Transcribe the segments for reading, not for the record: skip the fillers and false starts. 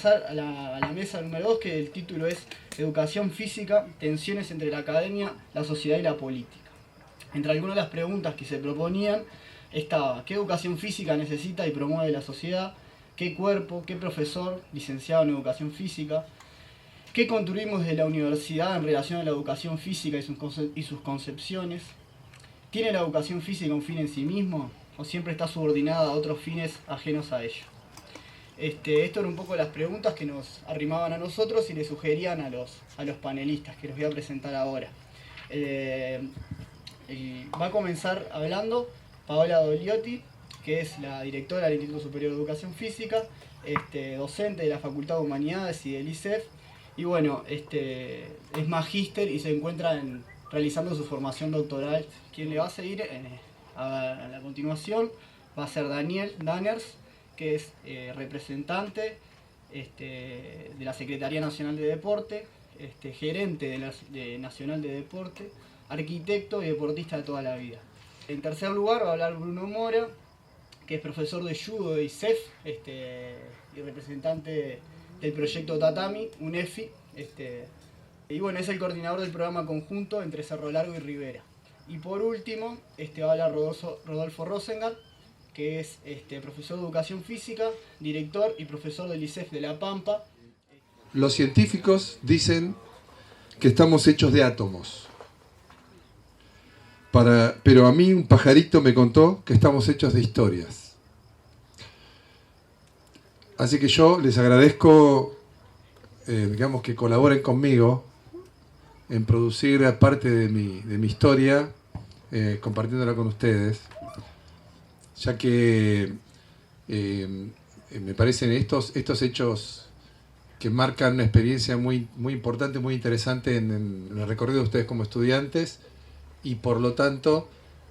pasar a la mesa número 2, que el título es Educación física, tensiones entre la academia, la sociedad y la política. Entre algunas de las preguntas que se proponían estaba: ¿qué educación física necesita y promueve la sociedad? ¿Qué cuerpo? ¿Qué profesor licenciado en educación física? ¿Qué construimos de la universidad en relación a la educación física y sus concepciones? ¿Tiene la educación física un fin en sí mismo o siempre está subordinada a otros fines ajenos a ello? Esto eran un poco las preguntas que nos arrimaban a nosotros y le sugerían a los panelistas, que los voy a presentar ahora. Va a comenzar hablando Paola Dogliotti, que es la directora del Instituto Superior de Educación Física, docente de la Facultad de Humanidades y del ISEF, y bueno, es magíster y se encuentra realizando su formación doctoral. Quien le va a seguir a la continuación va a ser Daniel Danners, que es representante de la Secretaría Nacional de Deporte, gerente de Nacional de Deporte, arquitecto y deportista de toda la vida. En tercer lugar va a hablar Bruno Mora, que es profesor de judo de ISEF y representante del proyecto Tatami, UNEFI, y bueno, es el coordinador del programa conjunto entre Cerro Largo y Rivera. Y por último va a hablar Rodolfo Rosengat, que es profesor de educación física, director y profesor del ISEF de La Pampa. Los científicos dicen que estamos hechos de átomos. Pero a mí un pajarito me contó que estamos hechos de historias. Así que yo les agradezco, digamos, que colaboren conmigo en producir parte de mi historia, compartiéndola con ustedes, ya que me parecen estos hechos que marcan una experiencia muy, muy importante, muy interesante en el recorrido de ustedes como estudiantes y por lo tanto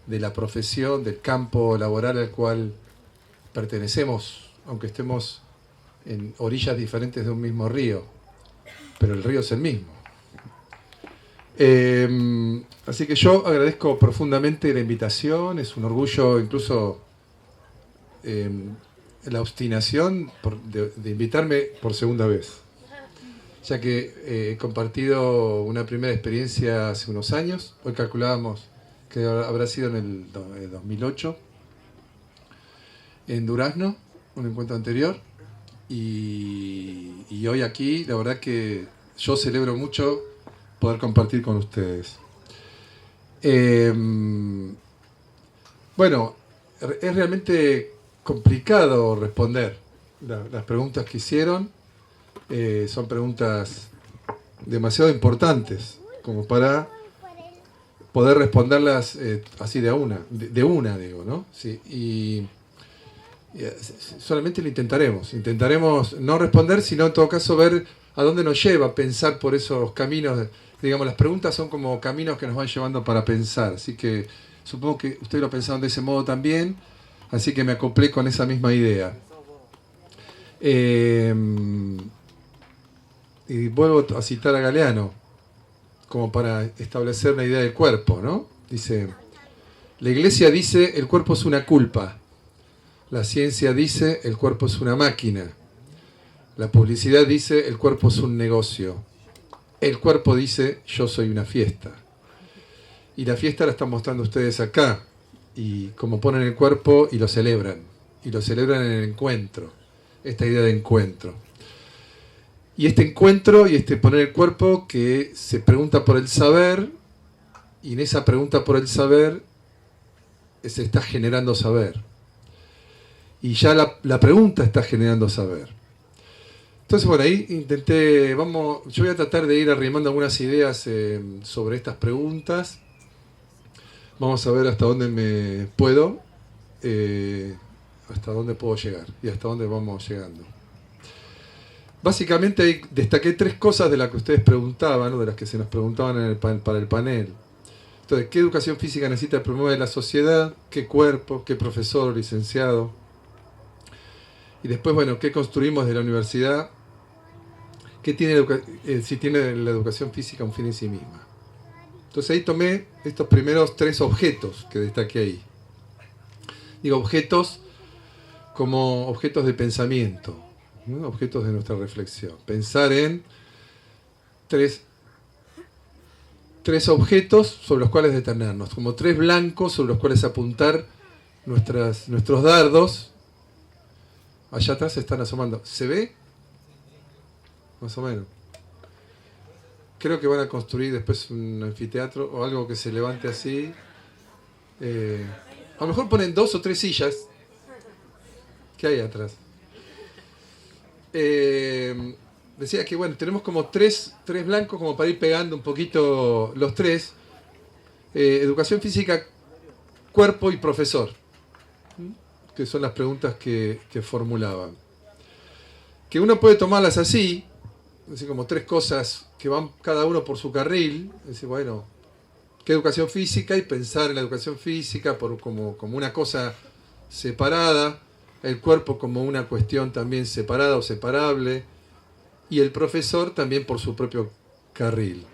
de la profesión, del campo laboral al cual pertenecemos, aunque estemos en orillas diferentes de un mismo río, pero el río es el mismo. Así que yo agradezco profundamente la invitación, es un orgullo incluso la obstinación de invitarme por segunda vez, ya que he compartido una primera experiencia hace unos años. Hoy calculábamos que habrá sido en el 2008 en Durazno, un encuentro anterior, y hoy aquí la verdad que yo celebro mucho poder compartir con ustedes. Bueno, es realmente complicado responder las preguntas que hicieron. Son preguntas demasiado importantes como para poder responderlas así de una, digo, ¿no? Sí, y solamente lo intentaremos no responder, sino en todo caso ver a dónde nos lleva, pensar por esos caminos. Digamos, las preguntas son como caminos que nos van llevando para pensar, así que supongo que ustedes lo pensaron de ese modo también, así que me acoplé con esa misma idea. Y vuelvo a citar a Galeano, como para establecer una idea del cuerpo, ¿no? Dice: la Iglesia dice el cuerpo es una culpa, la ciencia dice el cuerpo es una máquina, la publicidad dice el cuerpo es un negocio, el cuerpo dice yo soy una fiesta. Y la fiesta la están mostrando ustedes acá, y como ponen el cuerpo y lo celebran en el encuentro, esta idea de encuentro. Y este encuentro y poner el cuerpo que se pregunta por el saber, y en esa pregunta por el saber se está generando saber. Y ya la pregunta está generando saber. Entonces, bueno, ahí yo voy a tratar de ir arrimando algunas ideas sobre estas preguntas. Vamos a ver hasta dónde hasta dónde puedo llegar y hasta dónde vamos llegando. Básicamente destaqué tres cosas de las que ustedes preguntaban, o de las que se nos preguntaban para el panel. Entonces, ¿qué educación física necesita promover la sociedad? ¿Qué cuerpo? ¿Qué profesor o licenciado? Y después, bueno, ¿qué construimos de la universidad? ¿Qué tiene si tiene la educación física un fin en sí misma? Entonces ahí tomé estos primeros tres objetos que destaqué ahí. Digo objetos como objetos de pensamiento, ¿no? Objetos de nuestra reflexión. Pensar en tres objetos sobre los cuales detenernos, como tres blancos sobre los cuales apuntar nuestros dardos. Allá atrás se están asomando. ¿Se ve? Más o menos. Creo que van a construir después un anfiteatro o algo que se levante así. A lo mejor ponen 2 o 3 sillas. ¿Qué hay atrás? Decía que bueno, tenemos como tres blancos como para ir pegando un poquito los tres. Educación física, cuerpo y profesor. Que son las preguntas que formulaban. Que uno puede tomarlas así como tres cosas que van cada uno por su carril. Decir, bueno, ¿qué educación física? Y pensar en la educación física como una cosa separada, el cuerpo como una cuestión también separada o separable, y el profesor también por su propio carril.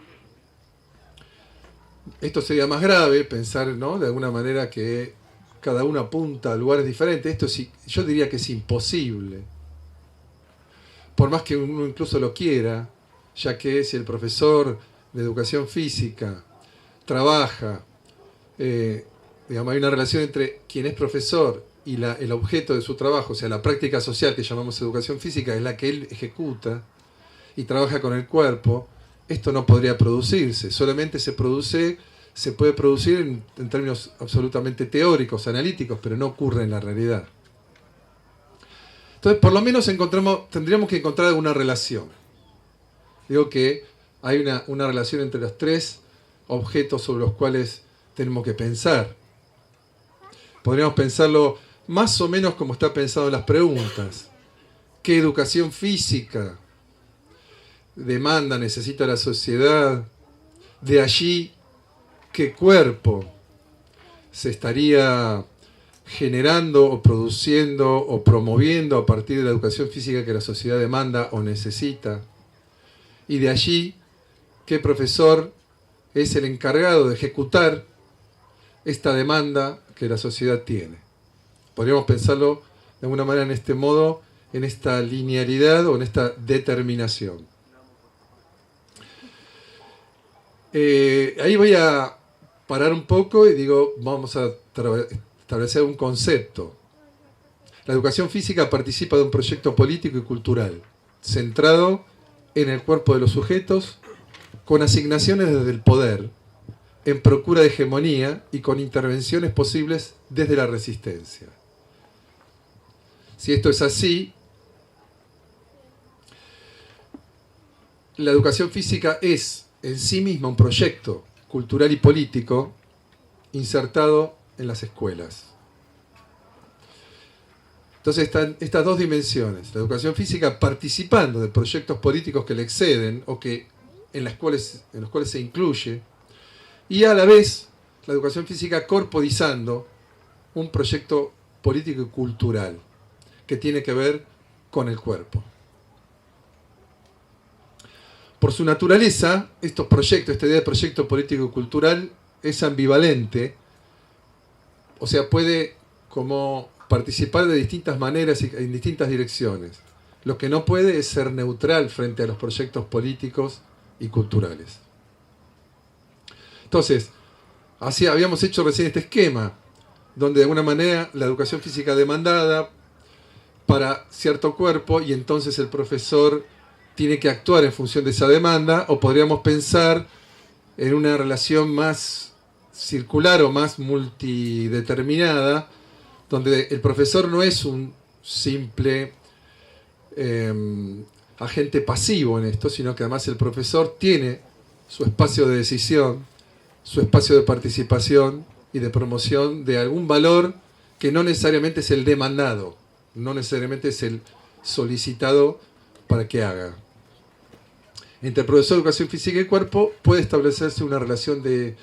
Esto sería más grave, pensar, ¿no?, de alguna manera que cada uno apunta a lugares diferentes. Esto sí, yo diría que es imposible. Por más que uno incluso lo quiera, ya que si el profesor de educación física trabaja, digamos, hay una relación entre quien es profesor y el objeto de su trabajo, o sea, la práctica social que llamamos educación física, es la que él ejecuta y trabaja con el cuerpo. Esto no podría producirse, solamente se puede producir en términos absolutamente teóricos, analíticos, pero no ocurre en la realidad. Entonces, por lo menos tendríamos que encontrar alguna relación. Digo que hay una relación entre los tres objetos sobre los cuales tenemos que pensar. Podríamos pensarlo más o menos como está pensado en las preguntas. ¿Qué educación física necesita la sociedad? De allí, ¿qué cuerpo se estaría generando o produciendo o promoviendo a partir de la educación física que la sociedad demanda o necesita? Y de allí, ¿qué profesor es el encargado de ejecutar esta demanda que la sociedad tiene? Podríamos pensarlo de alguna manera en este modo, en esta linealidad o en esta determinación. Ahí voy a parar un poco y digo, vamos a establecer un concepto. La educación física participa de un proyecto político y cultural, centrado en el cuerpo de los sujetos, con asignaciones desde el poder, en procura de hegemonía y con intervenciones posibles desde la resistencia. Si esto es así, la educación física es en sí misma un proyecto cultural y político insertado en las escuelas. Entonces están estas dos dimensiones, la educación física participando de proyectos políticos que le exceden o en los cuales se incluye, y a la vez la educación física corporizando un proyecto político y cultural que tiene que ver con el cuerpo. Por su naturaleza, esta idea de proyecto político y cultural es ambivalente, o sea, puede como participar de distintas maneras y en distintas direcciones. Lo que no puede es ser neutral frente a los proyectos políticos y culturales. Entonces, así habíamos hecho recién este esquema, donde de alguna manera la educación física demandada para cierto cuerpo y entonces el profesor tiene que actuar en función de esa demanda, o podríamos pensar en una relación más circular o más multideterminada, donde el profesor no es un simple agente pasivo en esto, sino que además el profesor tiene su espacio de decisión, su espacio de participación y de promoción de algún valor que no necesariamente es el demandado, no necesariamente es el solicitado para que haga. Entre el profesor de educación física y cuerpo puede establecerse una relación de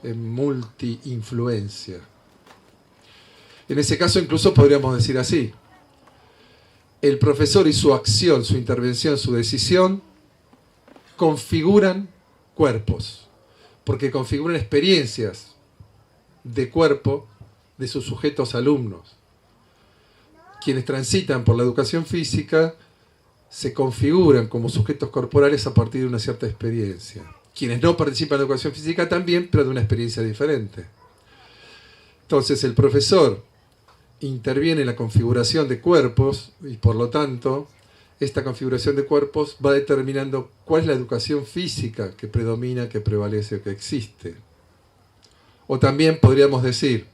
multi-influencia. En ese caso incluso podríamos decir así: el profesor y su acción, su intervención, su decisión configuran cuerpos, porque configuran experiencias de cuerpo de sus sujetos alumnos. Quienes transitan por la educación física se configuran como sujetos corporales a partir de una cierta experiencia. Quienes no participan de educación física también, pero de una experiencia diferente. Entonces el profesor interviene en la configuración de cuerpos y por lo tanto esta configuración de cuerpos va determinando cuál es la educación física que predomina, que prevalece o que existe. O también podríamos decir,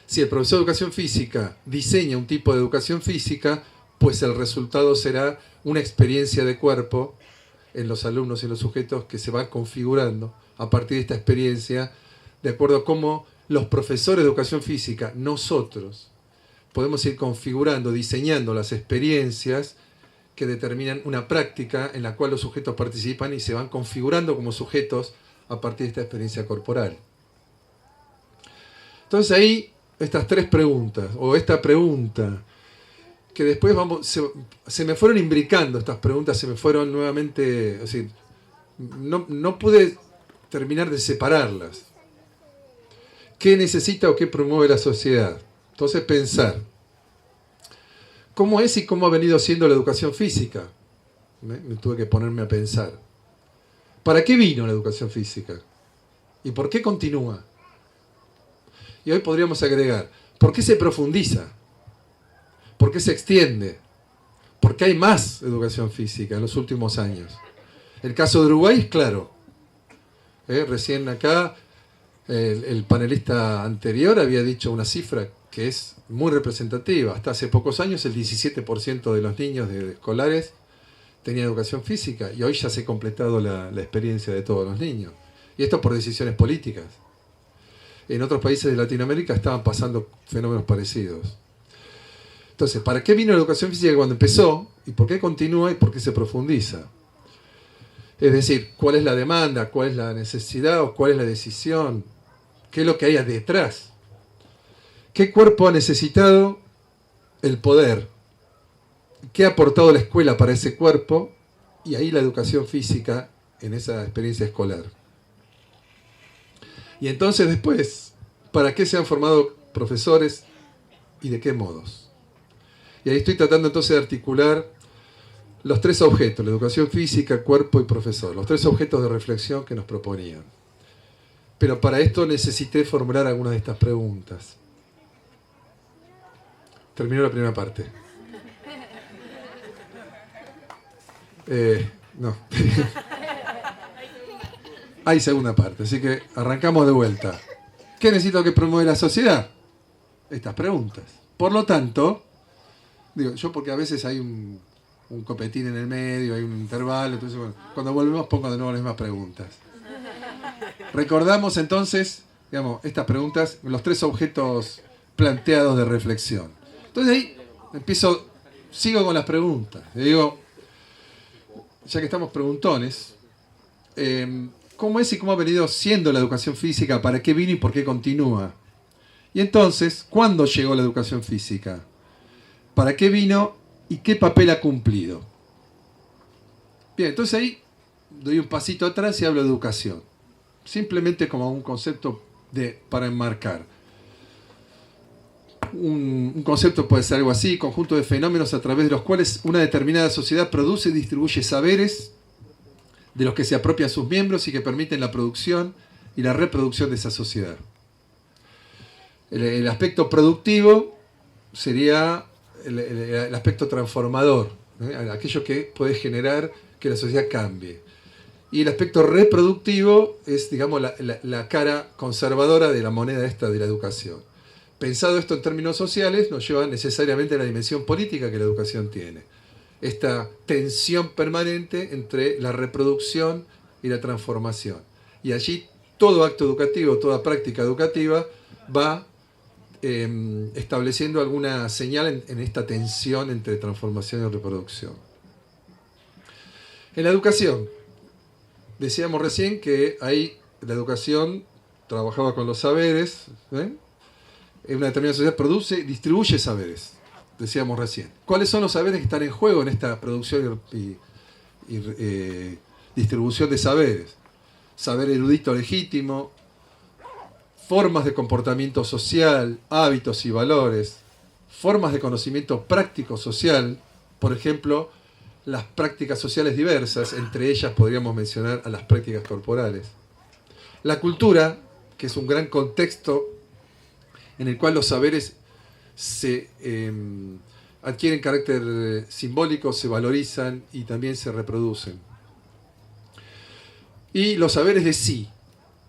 si el profesor de educación física diseña un tipo de educación física, pues el resultado será una experiencia de cuerpo en los alumnos y en los sujetos que se van configurando a partir de esta experiencia, de acuerdo a cómo los profesores de educación física, nosotros, podemos ir configurando, diseñando las experiencias que determinan una práctica en la cual los sujetos participan y se van configurando como sujetos a partir de esta experiencia corporal. Entonces ahí, estas tres preguntas, o esta pregunta, que después se me fueron imbricando estas preguntas, se me fueron nuevamente, es decir, no pude terminar de separarlas. ¿Qué necesita o qué promueve la sociedad? Entonces pensar, ¿cómo es y cómo ha venido siendo la educación física? Me tuve que ponerme a pensar. ¿Para qué vino la educación física? ¿Y por qué continúa? Y hoy podríamos agregar, ¿por qué se profundiza? ¿Por qué se extiende? ¿Por qué hay más educación física en los últimos años? El caso de Uruguay es claro. Recién acá el panelista anterior había dicho una cifra que es muy representativa. Hasta hace pocos años el 17% de los niños escolares tenían educación física y hoy ya se ha completado la experiencia de todos los niños. Y esto por decisiones políticas. En otros países de Latinoamérica estaban pasando fenómenos parecidos. Entonces, ¿para qué vino la educación física cuando empezó? ¿Y por qué continúa? ¿Y por qué se profundiza? Es decir, ¿cuál es la demanda? ¿Cuál es la necesidad? ¿O cuál es la decisión? ¿Qué es lo que hay detrás? ¿Qué cuerpo ha necesitado el poder? ¿Qué ha aportado la escuela para ese cuerpo? Y ahí la educación física en esa experiencia escolar. Y entonces después, ¿para qué se han formado profesores y de qué modos? Y ahí estoy tratando entonces de articular los tres objetos, la educación física, cuerpo y profesor, los tres objetos de reflexión que nos proponían. Pero para esto necesité formular algunas de estas preguntas. Terminó la primera parte. No. Hay segunda parte, así que arrancamos de vuelta. ¿Qué necesito que promueva la sociedad? Estas preguntas. Por lo tanto, digo, yo porque a veces hay un copetín en el medio, hay un intervalo, entonces bueno, cuando volvemos pongo de nuevo las mismas preguntas. Recordamos entonces, digamos, estas preguntas, los tres objetos planteados de reflexión. Entonces ahí sigo con las preguntas. Y digo, ya que estamos preguntones, ¿cómo es y cómo ha venido siendo la educación física? ¿Para qué vino y por qué continúa? Y entonces, ¿cuándo llegó la educación física? ¿Para qué vino y qué papel ha cumplido? Bien, entonces ahí doy un pasito atrás y hablo de educación. Simplemente como un concepto para enmarcar. Un concepto puede ser algo así, conjunto de fenómenos a través de los cuales una determinada sociedad produce y distribuye saberes de los que se apropian sus miembros y que permiten la producción y la reproducción de esa sociedad. El aspecto productivo sería el aspecto transformador, aquello que puede generar que la sociedad cambie. Y el aspecto reproductivo es, digamos, la cara conservadora de la moneda esta de la educación. Pensado esto en términos sociales, nos lleva necesariamente a la dimensión política que la educación tiene. Esta tensión permanente entre la reproducción y la transformación. Y allí todo acto educativo, toda práctica educativa va estableciendo alguna señal en esta tensión entre transformación y reproducción. En la educación, decíamos recién que ahí la educación trabajaba con los saberes, en una determinada sociedad produce y distribuye saberes, decíamos recién. ¿Cuáles son los saberes que están en juego en esta producción y distribución de saberes? Saber erudito legítimo, formas de comportamiento social, hábitos y valores, formas de conocimiento práctico social, por ejemplo, las prácticas sociales diversas, entre ellas podríamos mencionar a las prácticas corporales. La cultura, que es un gran contexto en el cual los saberes se adquieren carácter simbólico, se valorizan y también se reproducen. Y los saberes de sí.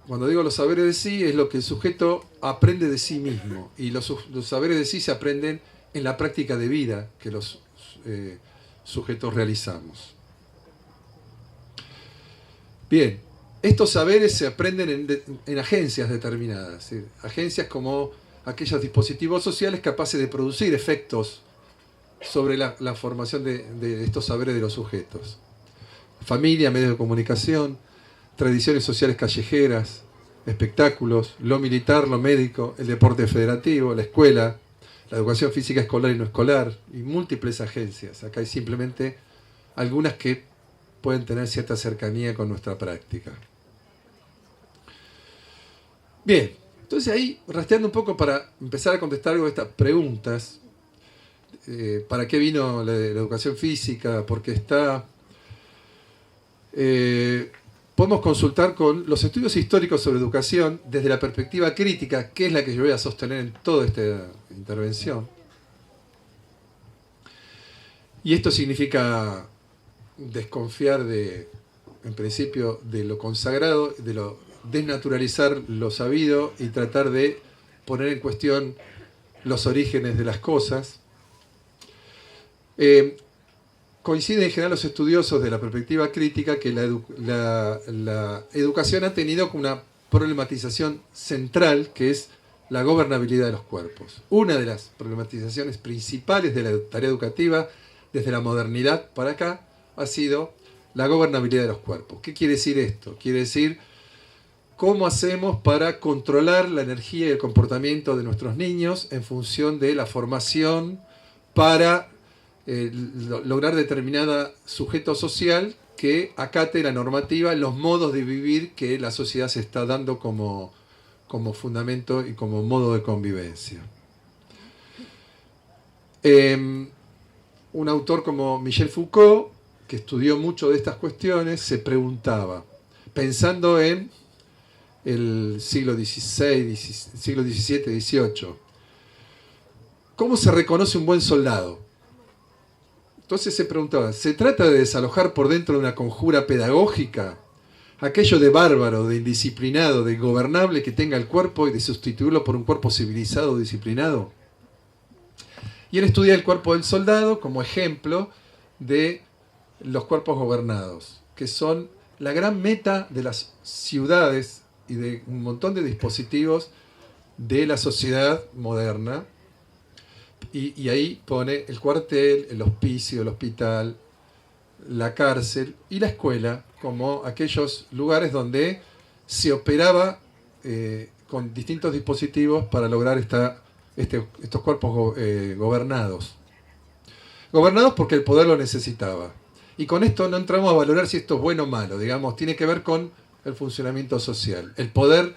Cuando digo los saberes de sí, es lo que el sujeto aprende de sí mismo. Y los saberes de sí se aprenden en la práctica de vida que los sujetos realizamos. Bien, estos saberes se aprenden en agencias determinadas. ¿Sí? Agencias como aquellos dispositivos sociales capaces de producir efectos sobre la formación de estos saberes de los sujetos. Familia, medios de comunicación, tradiciones sociales callejeras, espectáculos, lo militar, lo médico, el deporte federativo, la escuela, la educación física escolar y no escolar, y múltiples agencias. Acá hay simplemente algunas que pueden tener cierta cercanía con nuestra práctica. Bien, entonces ahí, rastreando un poco para empezar a contestar algo de estas preguntas, ¿para qué vino la educación física? ¿Por qué está? Podemos consultar con los estudios históricos sobre educación desde la perspectiva crítica, que es la que yo voy a sostener en toda esta intervención. Y esto significa desconfiar en principio, de lo consagrado, desnaturalizar lo sabido y tratar de poner en cuestión los orígenes de las cosas. Coinciden en general los estudiosos de la perspectiva crítica que la educación ha tenido una problematización central, que es la gobernabilidad de los cuerpos. Una de las problematizaciones principales de la tarea educativa desde la modernidad para acá ha sido la gobernabilidad de los cuerpos. ¿Qué quiere decir esto? Quiere decir cómo hacemos para controlar la energía y el comportamiento de nuestros niños en función de la formación para lograr determinada sujeto social que acate la normativa, los modos de vivir que la sociedad se está dando como fundamento y como modo de convivencia. Un autor como Michel Foucault, que estudió mucho de estas cuestiones, se preguntaba, pensando en el siglo XVI, siglo XVII, XVIII, ¿cómo se reconoce un buen soldado? Entonces se preguntaba, ¿se trata de desalojar por dentro de una conjura pedagógica aquello de bárbaro, de indisciplinado, de ingobernable que tenga el cuerpo y de sustituirlo por un cuerpo civilizado o disciplinado? Y él estudia el cuerpo del soldado como ejemplo de los cuerpos gobernados, que son la gran meta de las ciudades y de un montón de dispositivos de la sociedad moderna. Y ahí pone el cuartel, el hospicio, el hospital, la cárcel y la escuela como aquellos lugares donde se operaba con distintos dispositivos para lograr estos cuerpos gobernados. Gobernados porque el poder lo necesitaba. Y con esto no entramos a valorar si esto es bueno o malo, digamos, tiene que ver con el funcionamiento social. El poder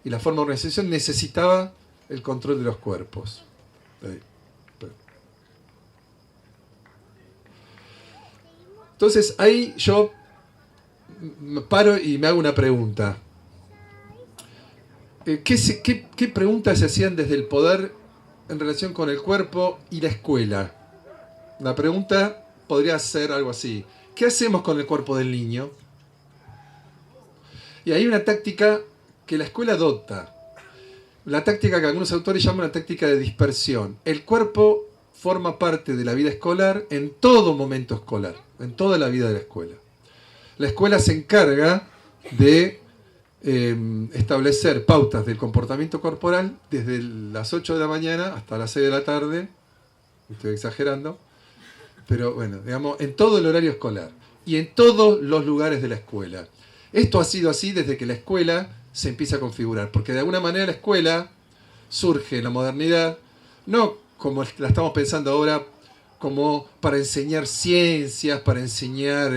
y la forma de organización necesitaba el control de los cuerpos. Entonces ahí yo me paro y me hago una pregunta. ¿Qué preguntas se hacían desde el poder en relación con el cuerpo y la escuela? La pregunta podría ser algo así. ¿Qué hacemos con el cuerpo del niño? Y hay una táctica que la escuela adopta. La táctica que algunos autores llaman la táctica de dispersión. El cuerpo forma parte de la vida escolar en todo momento escolar, en toda la vida de la escuela. La escuela se encarga de establecer pautas del comportamiento corporal desde las 8 de la mañana hasta las 6 de la tarde, estoy exagerando, pero bueno, digamos, en todo el horario escolar y en todos los lugares de la escuela. Esto ha sido así desde que la escuela se empieza a configurar, porque de alguna manera la escuela surge en la modernidad, no como la estamos pensando ahora, como para enseñar ciencias, para enseñar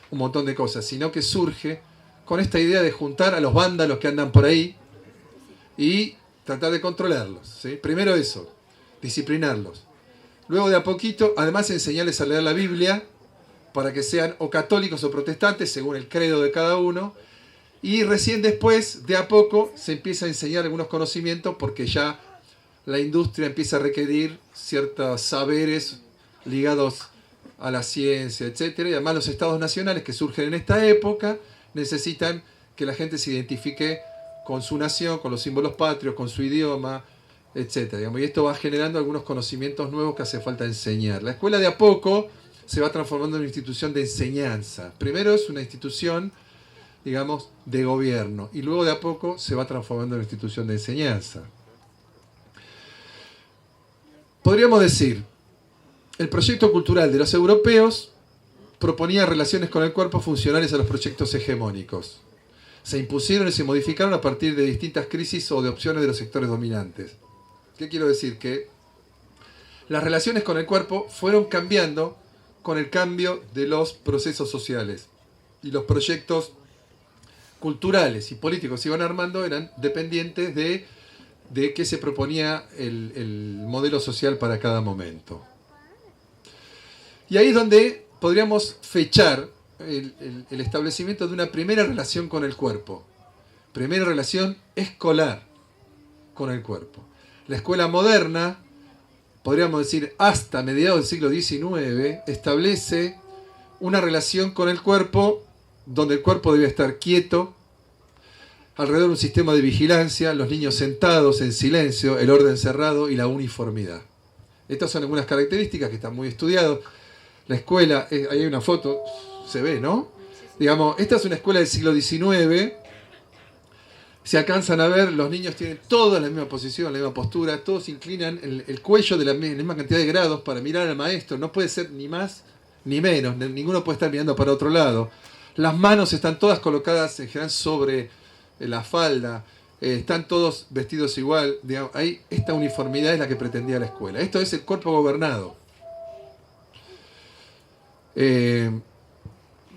un montón de cosas, sino que surge con esta idea de juntar a los vándalos que andan por ahí y tratar de controlarlos, ¿sí? Primero eso, disciplinarlos. Luego de a poquito, además enseñarles a leer la Biblia para que sean o católicos o protestantes, según el credo de cada uno. Y recién después, de a poco, se empieza a enseñar algunos conocimientos porque ya la industria empieza a requerir ciertos saberes ligados a la ciencia, etc. Y además los estados nacionales que surgen en esta época necesitan que la gente se identifique con su nación, con los símbolos patrios, con su idioma, etc. Y esto va generando algunos conocimientos nuevos que hace falta enseñar. La escuela de a poco se va transformando en una institución de enseñanza. Primero es una institución, digamos, de gobierno, y luego de a poco se va transformando en una institución de enseñanza. Podríamos decir, el proyecto cultural de los europeos proponía relaciones con el cuerpo funcionales a los proyectos hegemónicos. Se impusieron y se modificaron a partir de distintas crisis o de opciones de los sectores dominantes. ¿Qué quiero decir? Que las relaciones con el cuerpo fueron cambiando con el cambio de los procesos sociales. Y los proyectos culturales y políticos que se iban armando eran dependientes de qué se proponía el modelo social para cada momento. Y ahí es donde podríamos fechar el establecimiento de una primera relación con el cuerpo. Primera relación escolar con el cuerpo. La escuela moderna, podríamos decir hasta mediados del siglo XIX, establece una relación con el cuerpo donde el cuerpo debe estar quieto, alrededor de un sistema de vigilancia, los niños sentados en silencio, el orden cerrado y la uniformidad. Estas son algunas características que están muy estudiadas. La escuela, ahí hay una foto, se ve, ¿no? Digamos, esta es una escuela del siglo XIX. Se alcanzan a ver, los niños tienen todos la misma posición, la misma postura, todos inclinan el cuello de la misma cantidad de grados para mirar al maestro. No puede ser ni más ni menos, ninguno puede estar mirando para otro lado. Las manos están todas colocadas en general sobre la falda, están todos vestidos igual. Digamos, ahí, esta uniformidad es la que pretendía la escuela. Esto es el cuerpo gobernado.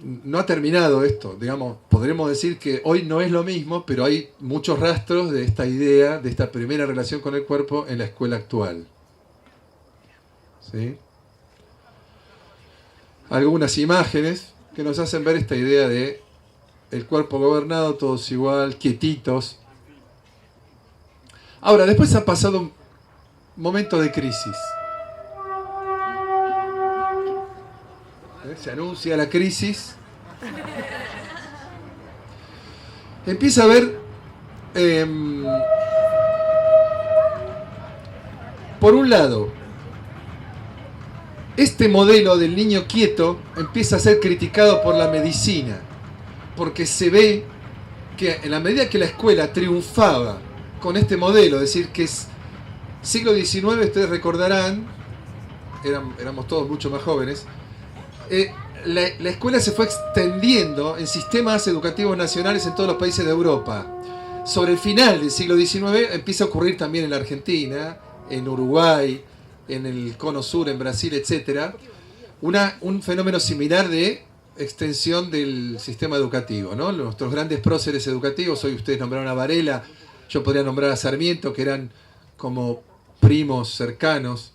No ha terminado esto, digamos, podremos decir que hoy no es lo mismo, pero hay muchos rastros de esta idea, de esta primera relación con el cuerpo en la escuela actual. ¿Sí? Algunas imágenes que nos hacen ver esta idea de el cuerpo gobernado, todos igual, quietitos. Ahora, después ha pasado un momento de crisis. Se anuncia la crisis. Empieza a haber, por un lado, este modelo del niño quieto empieza a ser criticado por la medicina, porque se ve que en la medida que la escuela triunfaba con este modelo, es decir, que es siglo XIX, ustedes recordarán, éramos todos mucho más jóvenes, la escuela se fue extendiendo en sistemas educativos nacionales en todos los países de Europa. Sobre el final del siglo XIX empieza a ocurrir también en la Argentina, en Uruguay, en el Cono Sur, en Brasil, etc. Un fenómeno similar de extensión del sistema educativo, ¿no? Nuestros grandes próceres educativos, hoy ustedes nombraron a Varela, yo podría nombrar a Sarmiento, que eran como primos cercanos.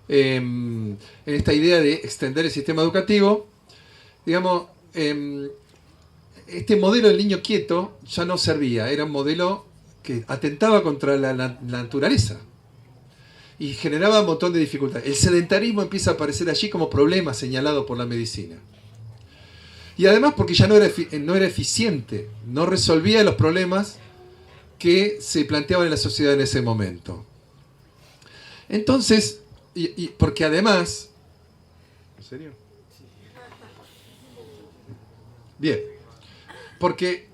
En esta idea de extender el sistema educativo, digamos, este modelo del niño quieto ya no servía, era un modelo que atentaba contra la naturaleza y generaba un montón de dificultades. El sedentarismo empieza a aparecer allí como problema señalado por la medicina. Y además porque ya no era eficiente, no resolvía los problemas que se planteaban en la sociedad en ese momento. Entonces, y porque además... ¿En serio? Bien. Porque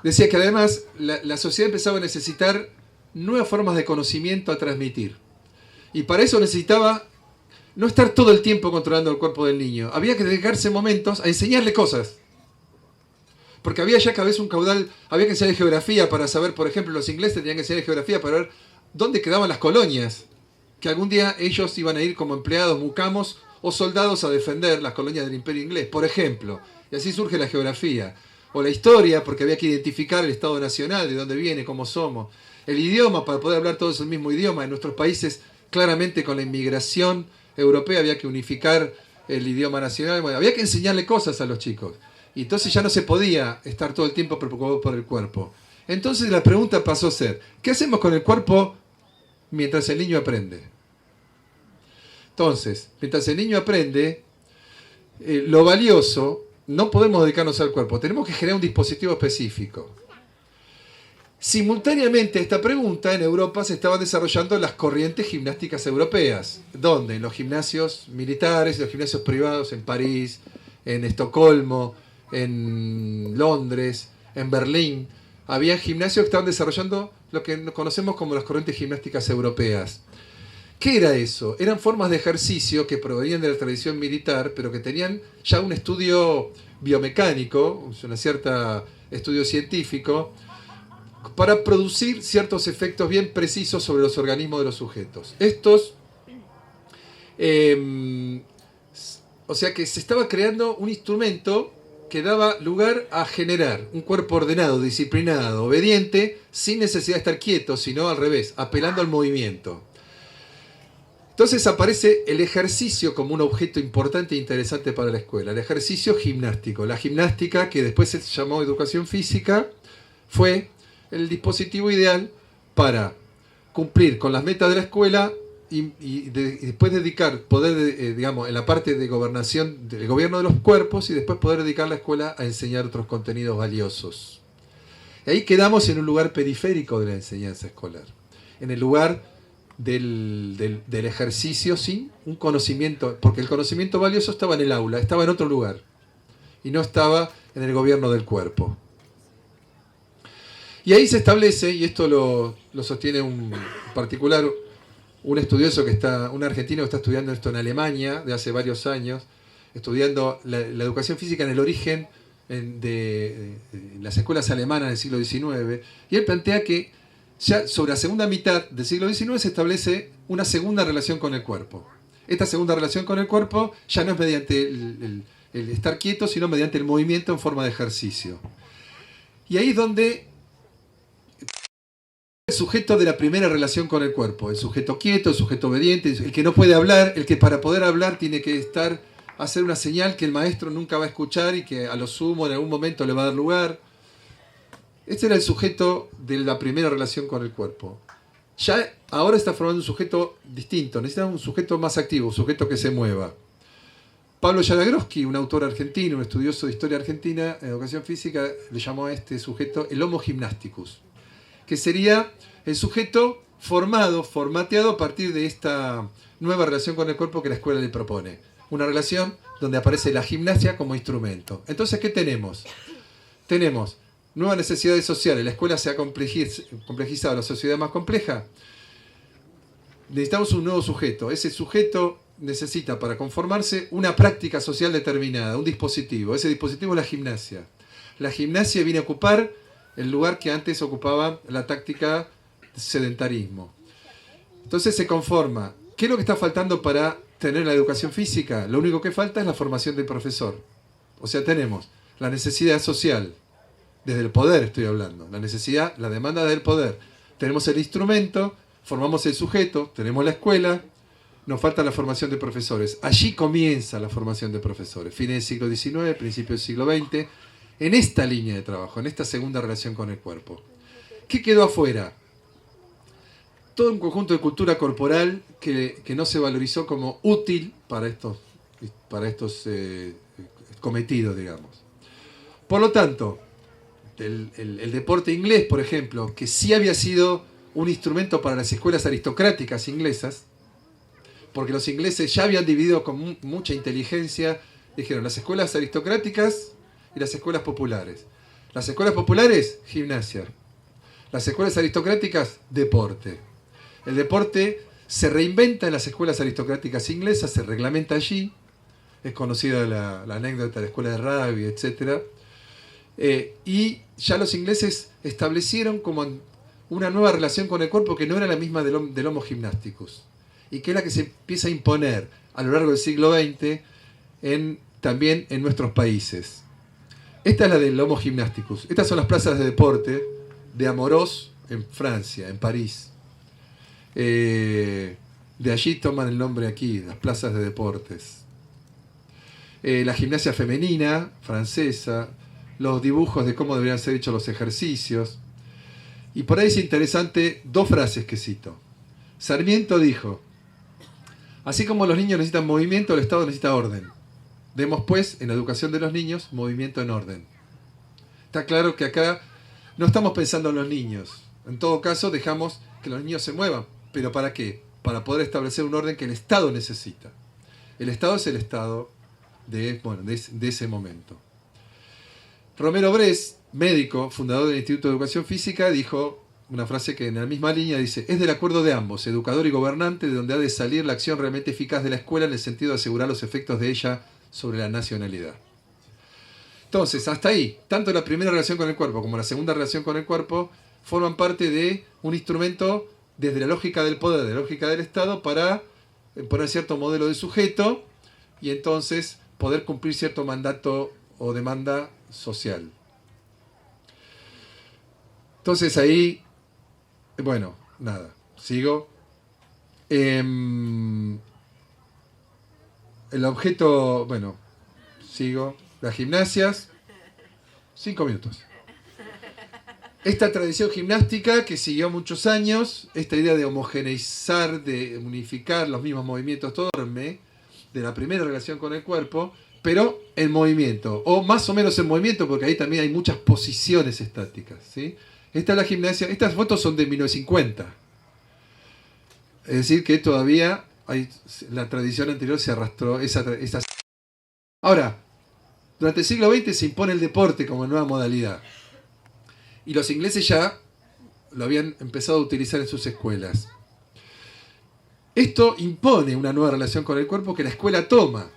decía que además la sociedad empezaba a necesitar nuevas formas de conocimiento a transmitir. Y para eso necesitaba no estar todo el tiempo controlando el cuerpo del niño. Había que dedicarse momentos a enseñarle cosas. Porque había ya cada vez un caudal, había que enseñar geografía para saber, por ejemplo, los ingleses tenían que enseñar geografía para ver dónde quedaban las colonias, que algún día ellos iban a ir como empleados, mucamos o soldados a defender las colonias del Imperio Inglés, por ejemplo. Y así surge la geografía. O la historia, porque había que identificar el Estado Nacional, de dónde viene, cómo somos. El idioma, para poder hablar todos el mismo idioma. En nuestros países claramente con la inmigración europea había que unificar el idioma nacional, bueno, había que enseñarle cosas a los chicos. Y entonces ya no se podía estar todo el tiempo preocupado por el cuerpo. Entonces la pregunta pasó a ser, ¿qué hacemos con el cuerpo mientras el niño aprende? Entonces, mientras el niño aprende, lo valioso, no podemos dedicarnos al cuerpo, tenemos que generar un dispositivo específico. Simultáneamente a esta pregunta, en Europa se estaban desarrollando las corrientes gimnásticas europeas, donde en los gimnasios militares, los gimnasios privados en París, en Estocolmo, en Londres, en Berlín, había gimnasios que estaban desarrollando lo que conocemos como las corrientes gimnásticas europeas. ¿Qué era eso? Eran formas de ejercicio que provenían de la tradición militar, pero que tenían ya un estudio biomecánico, un cierto estudio científico, para producir ciertos efectos bien precisos sobre los organismos de los sujetos. Estos, o sea que se estaba creando un instrumento que daba lugar a generar un cuerpo ordenado, disciplinado, obediente, sin necesidad de estar quieto, sino al revés, apelando al movimiento. Entonces aparece el ejercicio como un objeto importante e interesante para la escuela, el ejercicio gimnástico. La gimnástica, que después se llamó educación física, fue el dispositivo ideal para cumplir con las metas de la escuela y después dedicar, poder, digamos, en la parte de gobernación, del gobierno de los cuerpos, y después poder dedicar la escuela a enseñar otros contenidos valiosos. Y ahí quedamos en un lugar periférico de la enseñanza escolar, en el lugar del ejercicio sin un conocimiento, porque el conocimiento valioso estaba en el aula, estaba en otro lugar, y no estaba en el gobierno del cuerpo. Y ahí se establece, y esto lo sostiene un particular, un estudioso un argentino que está estudiando esto en Alemania de hace varios años, estudiando la educación física en el origen de las escuelas alemanas del siglo XIX, y él plantea que ya sobre la segunda mitad del siglo XIX se establece una segunda relación con el cuerpo. Esta segunda relación con el cuerpo ya no es mediante el estar quieto, sino mediante el movimiento en forma de ejercicio. Y ahí es donde el sujeto de la primera relación con el cuerpo, el sujeto quieto, el sujeto obediente, el que no puede hablar, el que para poder hablar tiene que hacer una señal que el maestro nunca va a escuchar y que a lo sumo en algún momento le va a dar lugar. Este era el sujeto de la primera relación con el cuerpo. Ya ahora está formando un sujeto distinto, necesita un sujeto más activo, un sujeto que se mueva. Pablo Yalagroski, un autor argentino, un estudioso de historia argentina en educación física, le llamó a este sujeto el Homo Gymnasticus, que sería el sujeto formateado a partir de esta nueva relación con el cuerpo que la escuela le propone. Una relación donde aparece la gimnasia como instrumento. Entonces, ¿qué tenemos? Tenemos nuevas necesidades sociales. La escuela se ha complejizado, la sociedad es más compleja. Necesitamos un nuevo sujeto. Ese sujeto necesita, para conformarse, una práctica social determinada, un dispositivo. Ese dispositivo es la gimnasia. La gimnasia viene a ocupar el lugar que antes ocupaba la táctica sedentarismo. Entonces se conforma. ¿Qué es lo que está faltando para tener la educación física? Lo único que falta es la formación del profesor. O sea, tenemos la necesidad social, desde el poder estoy hablando, la necesidad, la demanda del poder. Tenemos el instrumento, formamos el sujeto, tenemos la escuela, nos falta la formación de profesores. Allí comienza la formación de profesores. Fines del siglo XIX, principios del siglo XX, en esta línea de trabajo, en esta segunda relación con el cuerpo. ¿Qué quedó afuera? Todo un conjunto de cultura corporal que no se valorizó como útil para estos cometidos, digamos. Por lo tanto, el deporte inglés, por ejemplo, que sí había sido un instrumento para las escuelas aristocráticas inglesas, porque los ingleses ya habían dividido con mucha inteligencia, dijeron las escuelas aristocráticas y las escuelas populares. Las escuelas populares, gimnasia. Las escuelas aristocráticas, deporte. El deporte se reinventa en las escuelas aristocráticas inglesas, se reglamenta allí. Es conocida la anécdota de la escuela de rugby, etc. Y ya los ingleses establecieron como una nueva relación con el cuerpo que no era la misma del Homo Gymnasticus. Y que es la que se empieza a imponer a lo largo del siglo XX también en nuestros países. Esta es la del Homo Gymnasticus. Estas son las plazas de deporte de Amorós en Francia, en París. De allí toman el nombre aquí, las plazas de deportes. La gimnasia femenina, francesa, los dibujos de cómo deberían ser hechos los ejercicios. Y por ahí es interesante dos frases que cito. Sarmiento dijo: así como los niños necesitan movimiento, el Estado necesita orden. Demos pues, en la educación de los niños, movimiento en orden. Está claro que acá no estamos pensando en los niños. En todo caso, dejamos que los niños se muevan. ¿Pero para qué? Para poder establecer un orden que el Estado necesita. El Estado es el Estado de ese momento. Romero Brés, médico, fundador del Instituto de Educación Física, dijo una frase que en la misma línea dice: es del acuerdo de ambos, educador y gobernante, de donde ha de salir la acción realmente eficaz de la escuela en el sentido de asegurar los efectos de ella sobre la nacionalidad. Entonces, hasta ahí, tanto la primera relación con el cuerpo como la segunda relación con el cuerpo forman parte de un instrumento desde la lógica del poder, de la lógica del Estado, para poner cierto modelo de sujeto y entonces poder cumplir cierto mandato o demanda social. Entonces ahí, bueno, nada, sigo. El objeto, bueno, sigo. Las gimnasias, 5 minutos. Esta tradición gimnástica que siguió muchos años, esta idea de homogeneizar, de unificar los mismos movimientos, todo de la primera relación con el cuerpo, pero en movimiento, o más o menos en movimiento, porque ahí también hay muchas posiciones estáticas, ¿sí? Esta es la gimnasia, estas fotos son de 1950. Es decir, que todavía la tradición anterior se arrastró. Ahora, durante el siglo XX se impone el deporte como nueva modalidad. Y los ingleses ya lo habían empezado a utilizar en sus escuelas. Esto impone una nueva relación con el cuerpo que la escuela toma.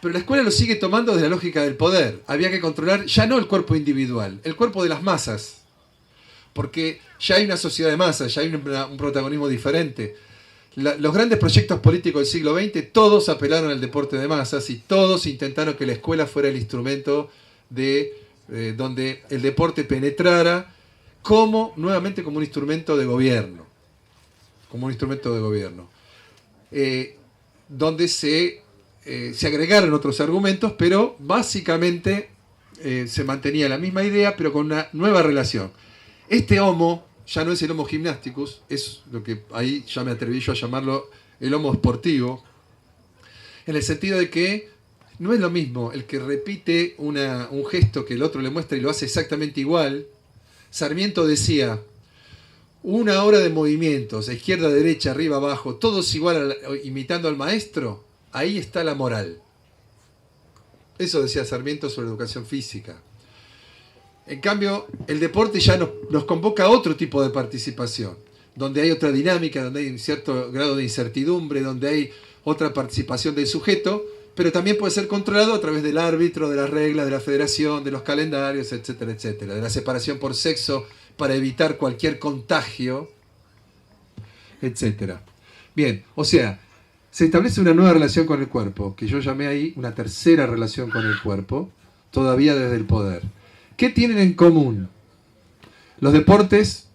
Pero la escuela lo sigue tomando desde la lógica del poder. Había que controlar ya no el cuerpo individual, el cuerpo de las masas. Porque ya hay una sociedad de masas, ya hay un protagonismo diferente. Los grandes proyectos políticos del siglo XX, todos apelaron al deporte de masas y todos intentaron que la escuela fuera el instrumento donde el deporte penetrara nuevamente como un instrumento de gobierno. Como un instrumento de gobierno. Donde se agregaron otros argumentos, pero básicamente se mantenía la misma idea, pero con una nueva relación. Este homo ya no es el homo gymnasticus, es lo que ahí ya me atreví yo a llamarlo el homo esportivo, en el sentido de que no es lo mismo el que repite un gesto que el otro le muestra y lo hace exactamente igual. Sarmiento decía: 1 hora de movimientos, a izquierda, derecha, arriba, abajo, todos igual, imitando al maestro, ahí está la moral. Eso decía Sarmiento sobre educación física. En cambio, el deporte ya nos convoca a otro tipo de participación, donde hay otra dinámica, donde hay un cierto grado de incertidumbre, donde hay otra participación del sujeto, pero también puede ser controlado a través del árbitro, de las reglas, de la federación, de los calendarios, etcétera, etcétera, de la separación por sexo para evitar cualquier contagio, etcétera. Bien, o sea, se establece una nueva relación con el cuerpo, que yo llamé ahí una tercera relación con el cuerpo, todavía desde el poder. ¿Qué tienen en común? Los deportes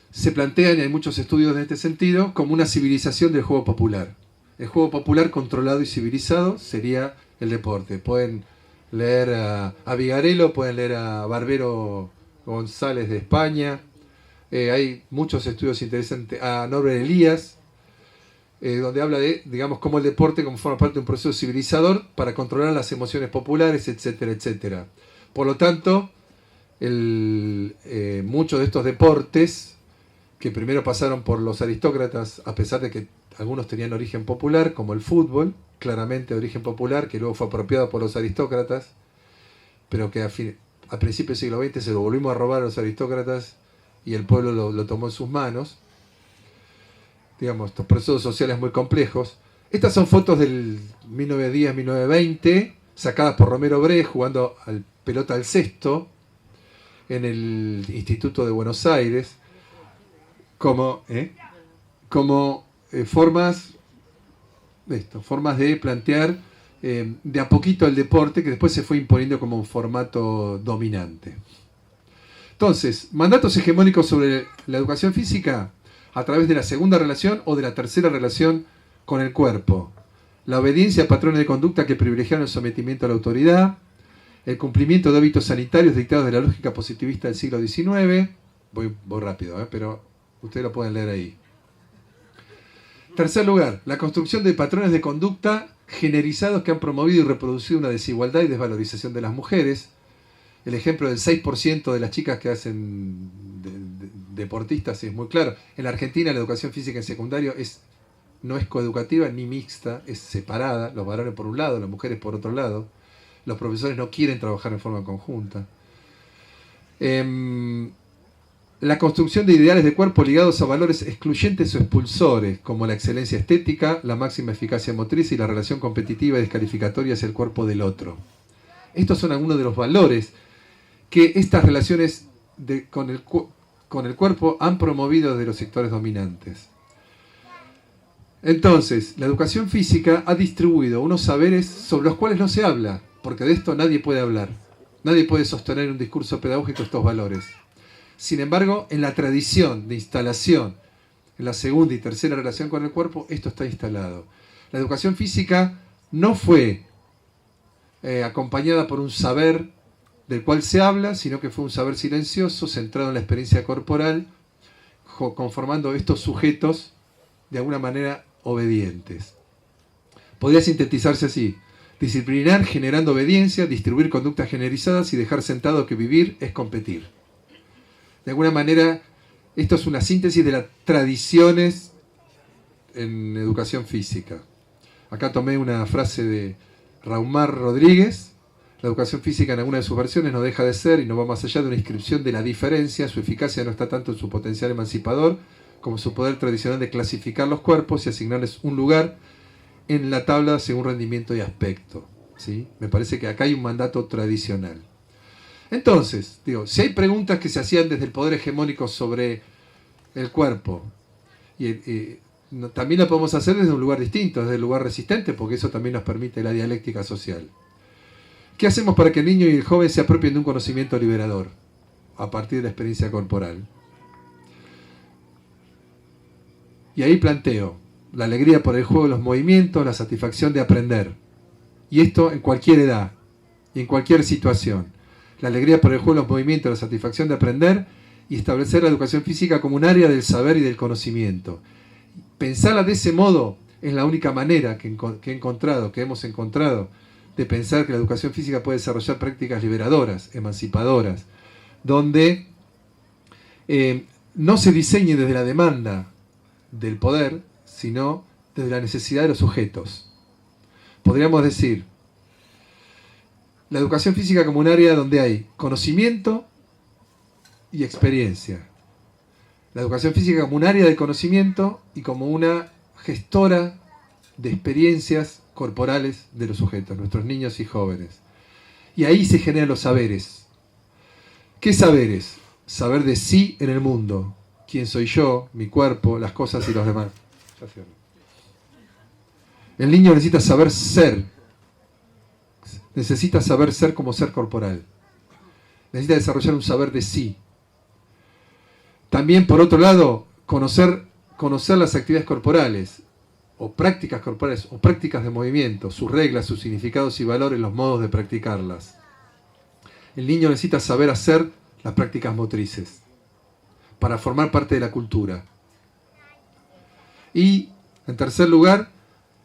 se plantean, y hay muchos estudios en este sentido, como una civilización del juego popular. El juego popular controlado y civilizado sería el deporte. Pueden leer a Vigarello, pueden leer a Barbero González de España. Hay muchos estudios interesantes, a Norbert Elias, donde habla de, digamos, cómo el deporte como forma parte de un proceso civilizador para controlar las emociones populares, etcétera, etcétera. Por lo tanto, muchos de estos deportes que primero pasaron por los aristócratas, a pesar de que algunos tenían origen popular, como el fútbol, claramente de origen popular, que luego fue apropiado por los aristócratas, pero que a principios del siglo XX se lo volvimos a robar a los aristócratas y el pueblo lo tomó en sus manos. Digamos, estos procesos sociales muy complejos. Estas son fotos del 1910-1920, sacadas por Romero Brés jugando al pelota al cesto en el Instituto de Buenos Aires, como formas de plantear de a poquito el deporte, que después se fue imponiendo como un formato dominante. Entonces, mandatos hegemónicos sobre la educación física. a través de la segunda relación o de la tercera relación con el cuerpo. La obediencia a patrones de conducta que privilegiaron el sometimiento a la autoridad, el cumplimiento de hábitos sanitarios dictados de la lógica positivista del siglo XIX. Voy rápido, pero ustedes lo pueden leer ahí. Tercer lugar, la construcción de patrones de conducta generizados que han promovido y reproducido una desigualdad y desvalorización de las mujeres. El ejemplo del 6% de las chicas que hacen deportistas es muy claro. En la Argentina la educación física en secundario no es coeducativa ni mixta, es separada, los varones por un lado, las mujeres por otro lado. Los profesores no quieren trabajar en forma conjunta. La construcción de ideales de cuerpo ligados a valores excluyentes o expulsores, como la excelencia estética, la máxima eficacia motriz y la relación competitiva y descalificatoria hacia el cuerpo del otro. Estos son algunos de los valores que estas relaciones con el cuerpo han promovido desde los sectores dominantes. Entonces, la educación física ha distribuido unos saberes sobre los cuales no se habla, porque de esto nadie puede hablar. Nadie puede sostener en un discurso pedagógico estos valores. Sin embargo, en la tradición de instalación, en la segunda y tercera relación con el cuerpo, esto está instalado. La educación física no fue acompañada por un saber del cual se habla, sino que fue un saber silencioso, centrado en la experiencia corporal, conformando estos sujetos de alguna manera obedientes. Podría sintetizarse así: disciplinar generando obediencia, distribuir conductas generizadas y dejar sentado que vivir es competir. De alguna manera, esto es una síntesis de las tradiciones en educación física. Acá tomé una frase de Raumar Rodríguez: la educación física en alguna de sus versiones no deja de ser y no va más allá de una inscripción de la diferencia. Su eficacia no está tanto en su potencial emancipador como su poder tradicional de clasificar los cuerpos y asignarles un lugar en la tabla según rendimiento y aspecto. ¿Sí? Me parece que acá hay un mandato tradicional. Entonces, si hay preguntas que se hacían desde el poder hegemónico sobre el cuerpo, también la podemos hacer desde un lugar distinto, desde el lugar resistente, porque eso también nos permite la dialéctica social. ¿Qué hacemos para que el niño y el joven se apropien de un conocimiento liberador a partir de la experiencia corporal? Y ahí planteo la alegría por el juego de los movimientos, la satisfacción de aprender. Y esto en cualquier edad y en cualquier situación. La alegría por el juego de los movimientos, la satisfacción de aprender y establecer la educación física como un área del saber y del conocimiento. Pensarla de ese modo es la única manera que hemos encontrado de pensar que la educación física puede desarrollar prácticas liberadoras, emancipadoras, donde no se diseñe desde la demanda del poder, sino desde la necesidad de los sujetos. Podríamos decir, la educación física como un área donde hay conocimiento y experiencia. La educación física como un área de conocimiento y como una gestora de experiencias corporales de los sujetos, nuestros niños y jóvenes. Y ahí se generan los saberes. ¿Qué saberes? Saber de sí en el mundo. ¿Quién soy yo, mi cuerpo, las cosas y los demás? El niño necesita saber ser. Necesita saber ser como ser corporal. Necesita desarrollar un saber de sí. También, por otro lado, conocer las actividades corporales, o prácticas corporales, o prácticas de movimiento, sus reglas, sus significados y valores, los modos de practicarlas. El niño necesita saber hacer las prácticas motrices para formar parte de la cultura. Y, en tercer lugar,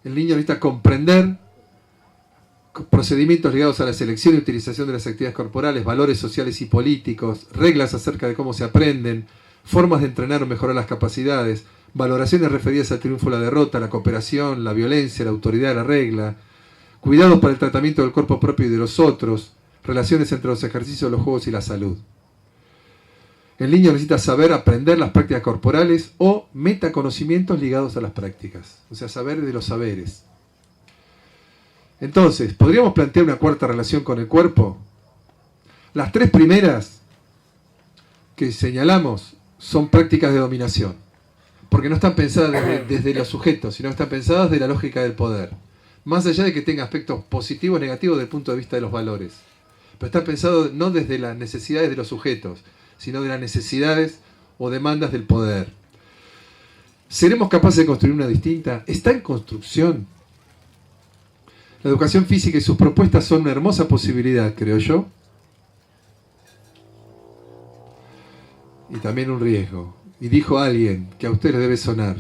el niño necesita comprender procedimientos ligados a la selección y utilización de las actividades corporales, valores sociales y políticos, reglas acerca de cómo se aprenden, formas de entrenar o mejorar las capacidades, valoraciones referidas al triunfo o la derrota, la cooperación, la violencia, la autoridad, la regla, cuidados para el tratamiento del cuerpo propio y de los otros, relaciones entre los ejercicios, los juegos y la salud. El niño necesita saber aprender las prácticas corporales o metaconocimientos ligados a las prácticas, o sea, saber de los saberes. Entonces, ¿podríamos plantear una cuarta relación con el cuerpo? Las tres primeras que señalamos son prácticas de dominación, porque no están pensadas desde los sujetos, sino están pensadas desde la lógica del poder. Más allá de que tenga aspectos positivos o negativos desde el punto de vista de los valores. Pero está pensado no desde las necesidades de los sujetos, sino de las necesidades o demandas del poder. ¿Seremos capaces de construir una distinta? ¿Está en construcción? La educación física y sus propuestas son una hermosa posibilidad, creo yo. Y también un riesgo. Y dijo alguien que a usted le debe sonar: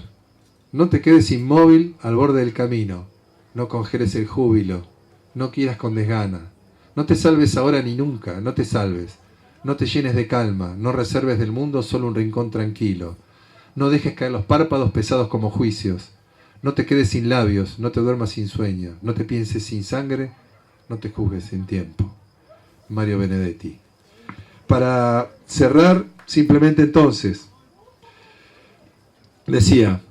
no te quedes inmóvil al borde del camino, no congeles el júbilo, no quieras con desgana, no te salves ahora ni nunca, no te salves, no te llenes de calma, no reserves del mundo solo un rincón tranquilo, no dejes caer los párpados pesados como juicios, no te quedes sin labios, no te duermas sin sueño, no te pienses sin sangre, no te juzgues sin tiempo. Mario Benedetti. Para cerrar, simplemente entonces, decía,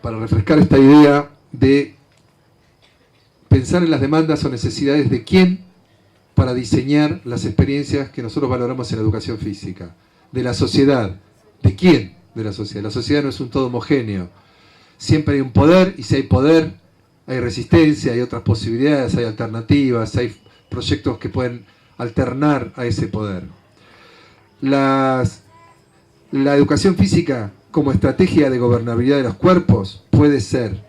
para refrescar esta idea de pensar en las demandas o necesidades de quién para diseñar las experiencias que nosotros valoramos en la educación física. De la sociedad. ¿De quién? De la sociedad. La sociedad no es un todo homogéneo. Siempre hay un poder, y si hay poder, hay resistencia, hay otras posibilidades, hay alternativas, hay proyectos que pueden alternar a ese poder. La educación física como estrategia de gobernabilidad de los cuerpos puede ser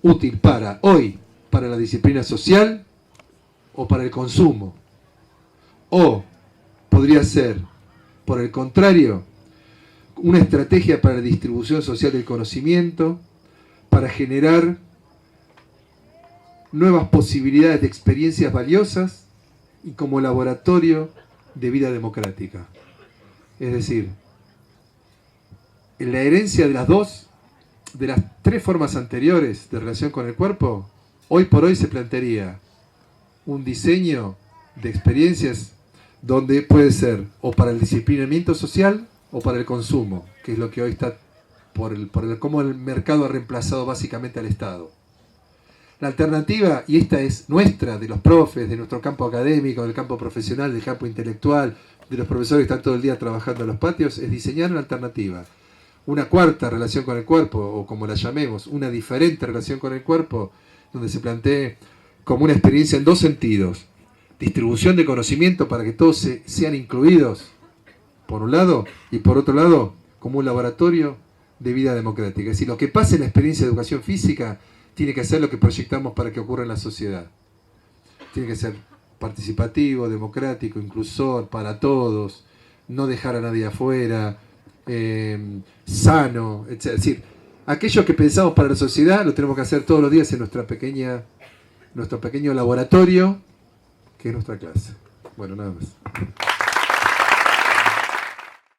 útil para hoy, para la disciplina social o para el consumo. O podría ser, por el contrario, una estrategia para la distribución social del conocimiento, para generar nuevas posibilidades de experiencias valiosas y como laboratorio de vida democrática. Es decir, en la herencia de de las tres formas anteriores de relación con el cuerpo, hoy por hoy se plantearía un diseño de experiencias donde puede ser o para el disciplinamiento social o para el consumo, que es lo que hoy está por cómo el mercado ha reemplazado básicamente al Estado. La alternativa, y esta es nuestra, de los profes, de nuestro campo académico, del campo profesional, del campo intelectual, de los profesores que están todo el día trabajando en los patios, es diseñar una alternativa. Una cuarta relación con el cuerpo, o como la llamemos, una diferente relación con el cuerpo, donde se plantee como una experiencia en dos sentidos. Distribución de conocimiento para que todos sean incluidos, por un lado, y por otro lado, como un laboratorio de vida democrática. Es decir, lo que pasa en la experiencia de educación física tiene que ser lo que proyectamos para que ocurra en la sociedad. Tiene que ser participativo, democrático, inclusor, para todos, no dejar a nadie afuera, sano, etc. Es decir, aquello que pensamos para la sociedad lo tenemos que hacer todos los días en nuestro pequeño laboratorio, que es nuestra clase. Bueno, nada más.